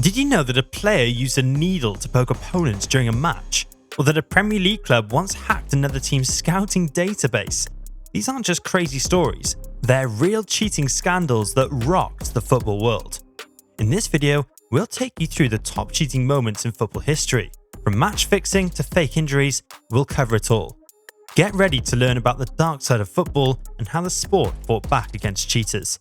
Did you know that a player used a needle to poke opponents during a match? Or that a Premier League club once hacked another team's scouting database? These aren't just crazy stories, they're real cheating scandals that rocked the football world. In this video, we'll take you through the top cheating moments in football history. From match fixing to fake injuries, we'll cover it all. Get ready to learn about the dark side of football and how the sport fought back against cheaters.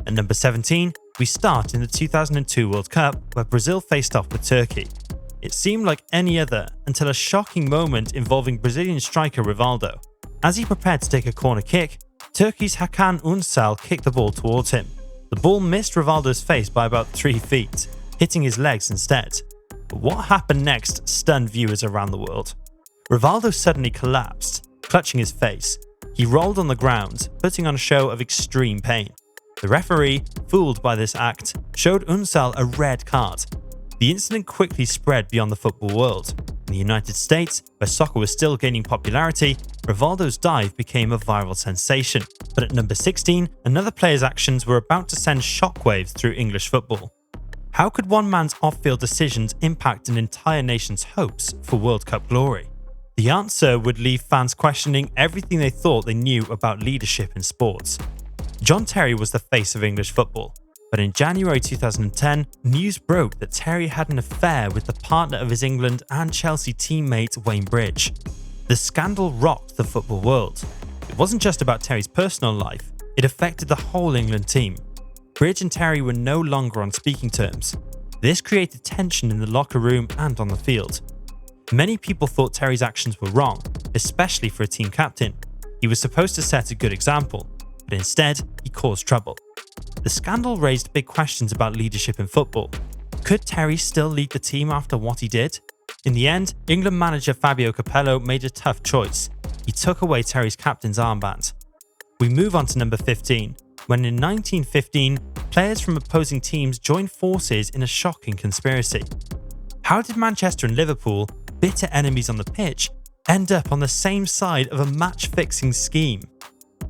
At number 17, we start in the 2002 World Cup where Brazil faced off with Turkey. It seemed like any other until a shocking moment involving Brazilian striker Rivaldo. As he prepared to take a corner kick, Turkey's Hakan Ünsal kicked the ball towards him. The ball missed Rivaldo's face by about 3 feet, hitting his legs instead. But what happened next stunned viewers around the world. Rivaldo suddenly collapsed, clutching his face. He rolled on the ground, putting on a show of extreme pain. The referee, fooled by this act, showed Ünsal a red card. The incident quickly spread beyond the football world. In the United States, where soccer was still gaining popularity, Rivaldo's dive became a viral sensation. But at number 16, another player's actions were about to send shockwaves through English football. How could one man's off-field decisions impact an entire nation's hopes for World Cup glory? The answer would leave fans questioning everything they thought they knew about leadership in sports. John Terry was the face of English football, but in January 2010, news broke that Terry had an affair with the partner of his England and Chelsea teammate Wayne Bridge. The scandal rocked the football world. It wasn't just about Terry's personal life, it affected the whole England team. Bridge and Terry were no longer on speaking terms. This created tension in the locker room and on the field. Many people thought Terry's actions were wrong, especially for a team captain. He was supposed to set a good example, but instead, he caused trouble. The scandal raised big questions about leadership in football. Could Terry still lead the team after what he did? In the end, England manager Fabio Capello made a tough choice. He took away Terry's captain's armband. We move on to number 15, when in 1915, players from opposing teams joined forces in a shocking conspiracy. How did Manchester and Liverpool, bitter enemies on the pitch, end up on the same side of a match-fixing scheme?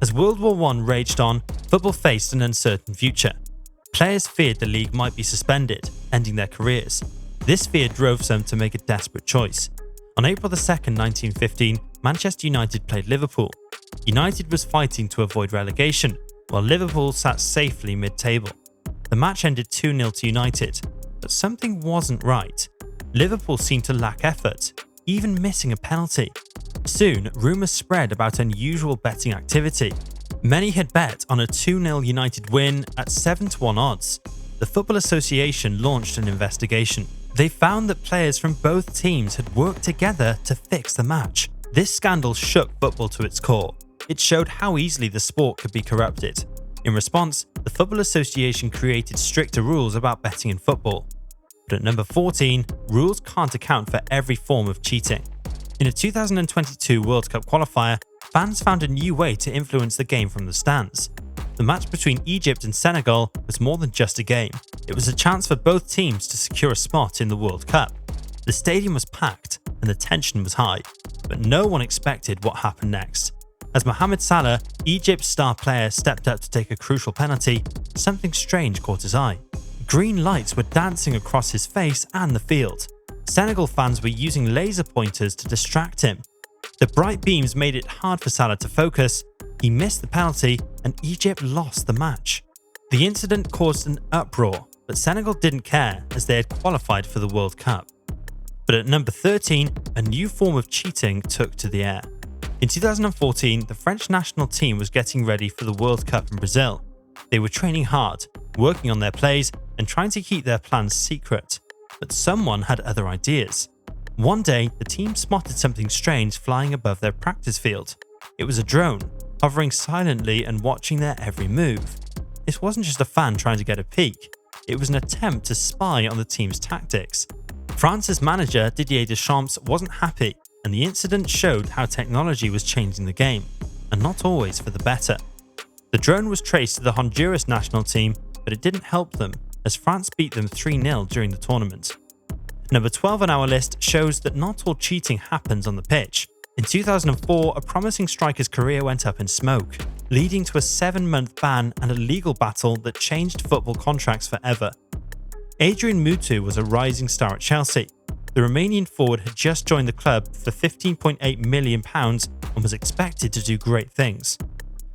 As World War I raged on, football faced an uncertain future. Players feared the league might be suspended, ending their careers. This fear drove some to make a desperate choice. On April 2, 1915, Manchester United played Liverpool. United was fighting to avoid relegation, while Liverpool sat safely mid-table. The match ended 2-0 to United, but something wasn't right. Liverpool seemed to lack effort, even missing a penalty. Soon, rumours spread about unusual betting activity. Many had bet on a 2-0 United win at 7-1 odds. The Football Association launched an investigation. They found that players from both teams had worked together to fix the match. This scandal shook football to its core. It showed how easily the sport could be corrupted. In response, the Football Association created stricter rules about betting in football. But at number 14, rules can't account for every form of cheating. In a 2022 World Cup qualifier, fans found a new way to influence the game from the stands. The match between Egypt and Senegal was more than just a game. It was a chance for both teams to secure a spot in the World Cup. The stadium was packed and the tension was high, but no one expected what happened next. As Mohamed Salah, Egypt's star player, stepped up to take a crucial penalty, something strange caught his eye. Green lights were dancing across his face and the field. Senegal fans were using laser pointers to distract him. The bright beams made it hard for Salah to focus, he missed the penalty, and Egypt lost the match. The incident caused an uproar, but Senegal didn't care as they had qualified for the World Cup. But at number 13, a new form of cheating took to the air. In 2014, the French national team was getting ready for the World Cup in Brazil. They were training hard, working on their plays, and trying to keep their plans secret. But someone had other ideas. One day, the team spotted something strange flying above their practice field. It was a drone, hovering silently and watching their every move. This wasn't just a fan trying to get a peek, it was an attempt to spy on the team's tactics. France's manager Didier Deschamps wasn't happy, and the incident showed how technology was changing the game, and not always for the better. The drone was traced to the Honduras national team, but it didn't help them, as France beat them 3-0 during the tournament. Number 12 on our list shows that not all cheating happens on the pitch. In 2004, a promising striker's career went up in smoke, leading to a 7-month ban and a legal battle that changed football contracts forever. Adrian Mutu was a rising star at Chelsea. The Romanian forward had just joined the club for £15.8 million and was expected to do great things.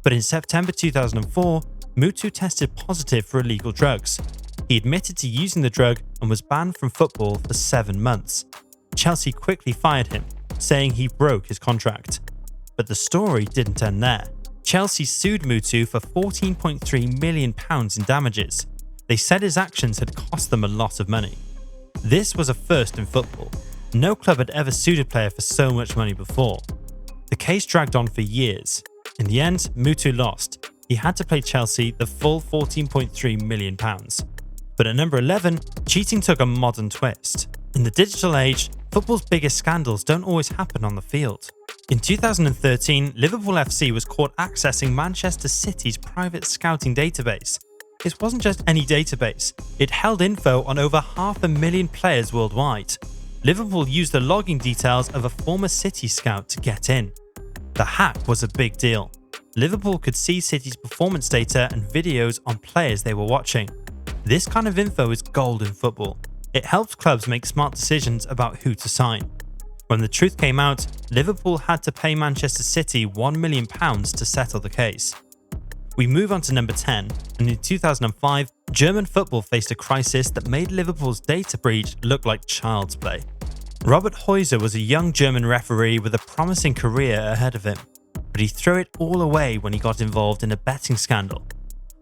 But in September 2004, Mutu tested positive for illegal drugs. He admitted to using the drug and was banned from football for 7 months. Chelsea quickly fired him, saying he broke his contract. But the story didn't end there. Chelsea sued Mutu for £14.3 million in damages. They said his actions had cost them a lot of money. This was a first in football. No club had ever sued a player for so much money before. The case dragged on for years. In the end, Mutu lost. He had to pay Chelsea the full £14.3 million. But at number 11, cheating took a modern twist. In the digital age, football's biggest scandals don't always happen on the field. In 2013, Liverpool FC was caught accessing Manchester City's private scouting database. It wasn't just any database, it held info on over 500,000 players worldwide. Liverpool used the logging details of a former City scout to get in. The hack was a big deal. Liverpool could see City's performance data and videos on players they were watching. This kind of info is gold in football. It helps clubs make smart decisions about who to sign. When the truth came out, Liverpool had to pay Manchester City £1 million to settle the case. We move on to number 10, and in 2005, German football faced a crisis that made Liverpool's data breach look like child's play. Robert Heuser was a young German referee with a promising career ahead of him, but he threw it all away when he got involved in a betting scandal.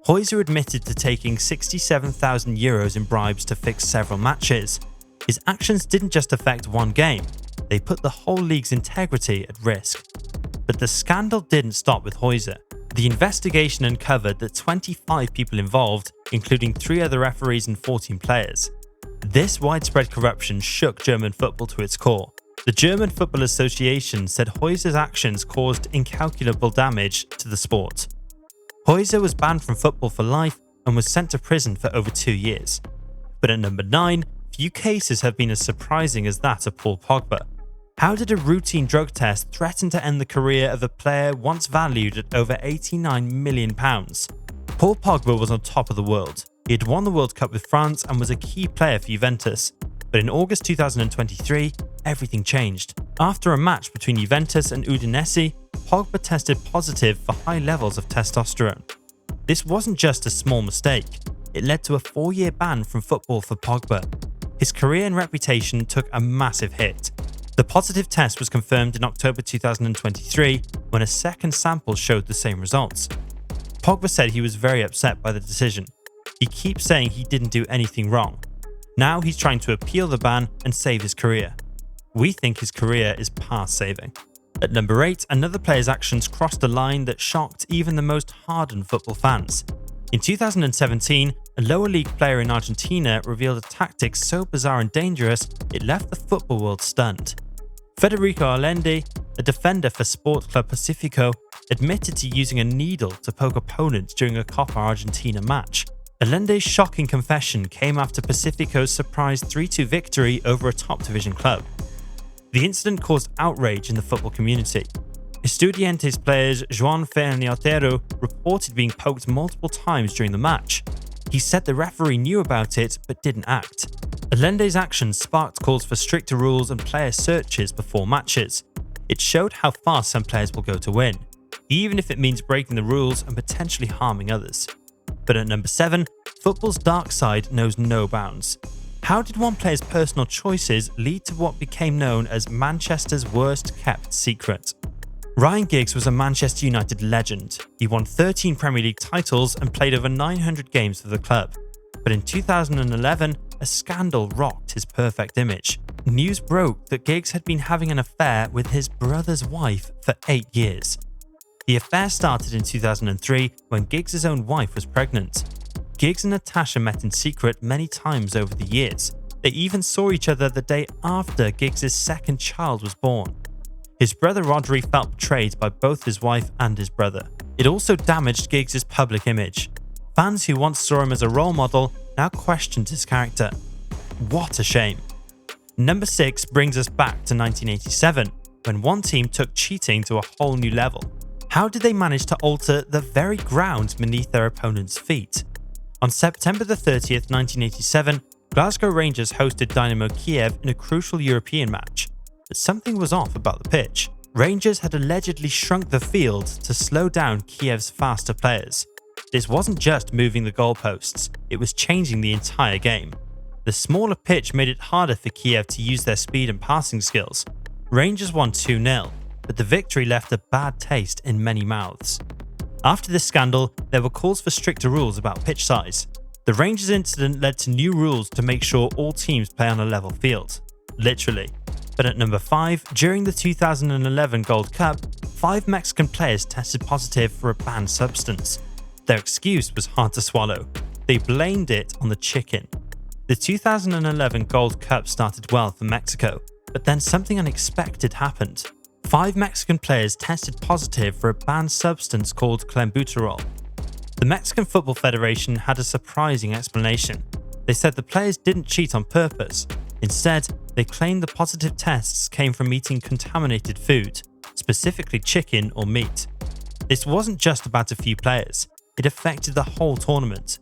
Heuser admitted to taking €67,000 in bribes to fix several matches. His actions didn't just affect one game, they put the whole league's integrity at risk. But the scandal didn't stop with Heuser. The investigation uncovered that 25 people involved, including 3 other referees and 14 players. This widespread corruption shook German football to its core. The German Football Association said Heuser's actions caused incalculable damage to the sport. Heuser was banned from football for life and was sent to prison for over 2 years. But at number 9, few cases have been as surprising as that of Paul Pogba. How did a routine drug test threaten to end the career of a player once valued at over £89 million? Paul Pogba was on top of the world. He had won the World Cup with France and was a key player for Juventus. But in August 2023, everything changed. After a match between Juventus and Udinese, Pogba tested positive for high levels of testosterone. This wasn't just a small mistake. It led to a 4-year ban from football for Pogba. His career and reputation took a massive hit. The positive test was confirmed in October 2023 when a second sample showed the same results. Pogba said he was very upset by the decision. He keeps saying he didn't do anything wrong. Now he's trying to appeal the ban and save his career. We think his career is past saving. At number 8, another player's actions crossed a line that shocked even the most hardened football fans. In 2017, a lower league player in Argentina revealed a tactic so bizarre and dangerous it left the football world stunned. Federico Allende, a defender for Sport Club Pacifico, admitted to using a needle to poke opponents during a Copa Argentina match. Allende's shocking confession came after Pacifico's surprise 3-2 victory over a top division club. The incident caused outrage in the football community. Estudiantes players João Ferreira Otero reported being poked multiple times during the match. He said the referee knew about it but didn't act. Allende's actions sparked calls for stricter rules and player searches before matches. It showed how far some players will go to win, even if it means breaking the rules and potentially harming others. But at number 7, football's dark side knows no bounds. How did one player's personal choices lead to what became known as Manchester's worst kept secret? Ryan Giggs was a Manchester United legend. He won 13 Premier League titles and played over 900 games for the club. But in 2011, a scandal rocked his perfect image. News broke that Giggs had been having an affair with his brother's wife for 8 years. The affair started in 2003 when Giggs' own wife was pregnant. Giggs and Natasha met in secret many times over the years. They even saw each other the day after Giggs' second child was born. His brother Rodri felt betrayed by both his wife and his brother. It also damaged Giggs' public image. Fans who once saw him as a role model now questioned his character. What a shame. Number 6 brings us back to 1987, when one team took cheating to a whole new level. How did they manage to alter the very ground beneath their opponent's feet? On September 30th, 1987, Glasgow Rangers hosted Dynamo Kiev in a crucial European match, but something was off about the pitch. Rangers had allegedly shrunk the field to slow down Kiev's faster players. This wasn't just moving the goalposts, it was changing the entire game. The smaller pitch made it harder for Kiev to use their speed and passing skills. Rangers won 2-0, but the victory left a bad taste in many mouths. After this scandal, there were calls for stricter rules about pitch size. The Rangers incident led to new rules to make sure all teams play on a level field. Literally. But at number 5, during the 2011 Gold Cup, 5 Mexican players tested positive for a banned substance. Their excuse was hard to swallow. They blamed it on the chicken. The 2011 Gold Cup started well for Mexico, but then something unexpected happened. 5 Mexican players tested positive for a banned substance called clenbuterol. The Mexican Football Federation had a surprising explanation. They said the players didn't cheat on purpose. Instead, they claimed the positive tests came from eating contaminated food, specifically chicken or meat. This wasn't just about a few players. It affected the whole tournament.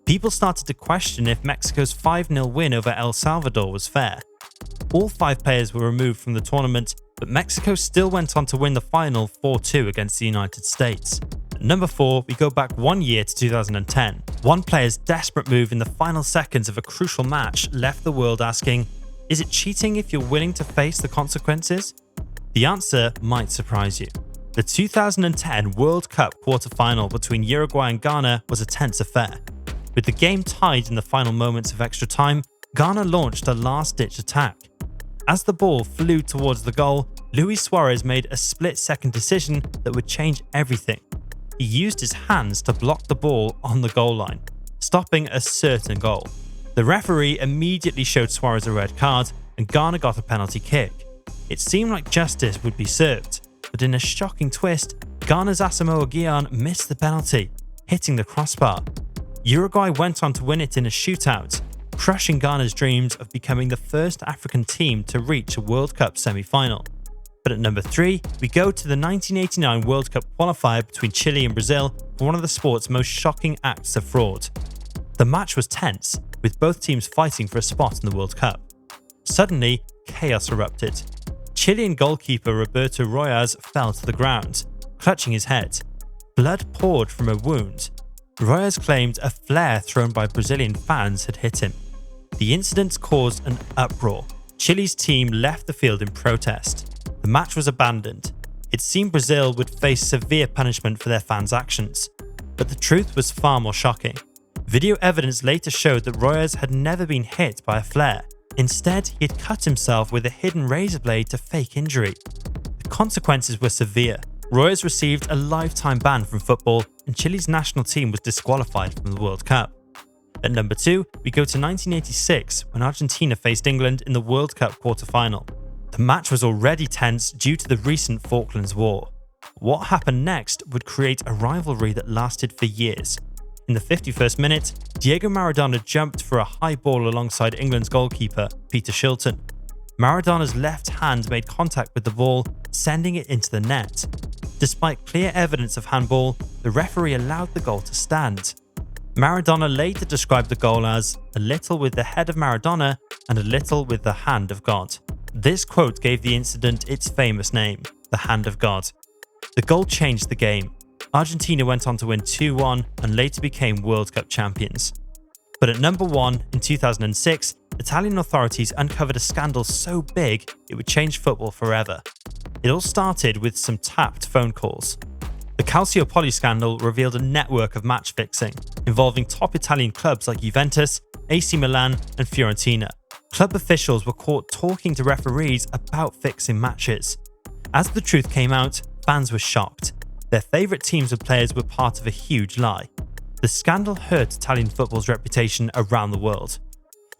People started to question if Mexico's 5-0 win over El Salvador was fair. All 5 players were removed from the tournament, but Mexico still went on to win the final 4-2 against the United States. At number 4, we go back 1 year to 2010. One player's desperate move in the final seconds of a crucial match left the world asking, is it cheating if you're willing to face the consequences? The answer might surprise you. The 2010 World Cup quarter-final between Uruguay and Ghana was a tense affair. With the game tied in the final moments of extra time, Ghana launched a last-ditch attack. As the ball flew towards the goal, Luis Suarez made a split-second decision that would change everything. He used his hands to block the ball on the goal line, stopping a certain goal. The referee immediately showed Suarez a red card, and Ghana got a penalty kick. It seemed like justice would be served, but in a shocking twist, Ghana's Asamoah Gyan missed the penalty, hitting the crossbar. Uruguay went on to win it in a shootout, crushing Ghana's dreams of becoming the first African team to reach a World Cup semi-final. But at number 3, we go to the 1989 World Cup qualifier between Chile and Brazil for one of the sport's most shocking acts of fraud. The match was tense, with both teams fighting for a spot in the World Cup. Suddenly, chaos erupted. Chilean goalkeeper Roberto Rojas fell to the ground, clutching his head. Blood poured from a wound. Rojas claimed a flare thrown by Brazilian fans had hit him. The incident caused an uproar. Chile's team left the field in protest. The match was abandoned. It seemed Brazil would face severe punishment for their fans' actions. But the truth was far more shocking. Video evidence later showed that Rojas had never been hit by a flare. Instead, he had cut himself with a hidden razor blade to fake injury. The consequences were severe. Rojas received a lifetime ban from football, and Chile's national team was disqualified from the World Cup. At number 2, we go to 1986 when Argentina faced England in the World Cup quarter-final. The match was already tense due to the recent Falklands War. What happened next would create a rivalry that lasted for years. In the 51st minute, Diego Maradona jumped for a high ball alongside England's goalkeeper, Peter Shilton. Maradona's left hand made contact with the ball, sending it into the net. Despite clear evidence of handball, the referee allowed the goal to stand. Maradona later described the goal as a little with the head of Maradona and a little with the hand of God. This quote gave the incident its famous name, the Hand of God. The goal changed the game. Argentina went on to win 2-1 and later became World Cup champions. But at number 1, in 2006, Italian authorities uncovered a scandal so big it would change football forever. It all started with some tapped phone calls. The Calciopoli scandal revealed a network of match fixing, involving top Italian clubs like Juventus, AC Milan and Fiorentina. Club officials were caught talking to referees about fixing matches. As the truth came out, fans were shocked. Their favourite teams and players were part of a huge lie. The scandal hurt Italian football's reputation around the world.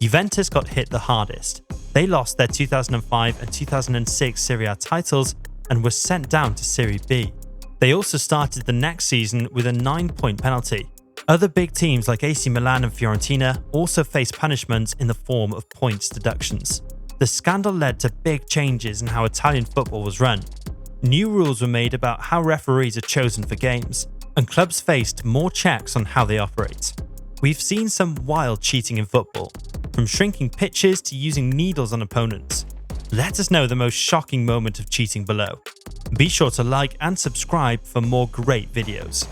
Juventus got hit the hardest. They lost their 2005 and 2006 Serie A titles and were sent down to Serie B. They also started the next season with a 9-point penalty. Other big teams like AC Milan and Fiorentina also faced punishments in the form of points deductions. The scandal led to big changes in how Italian football was run. New rules were made about how referees are chosen for games, and clubs faced more checks on how they operate. We've seen some wild cheating in football. from shrinking pitches to using needles on opponents. Let us know the most shocking moment of cheating below. Be sure to like and subscribe for more great videos.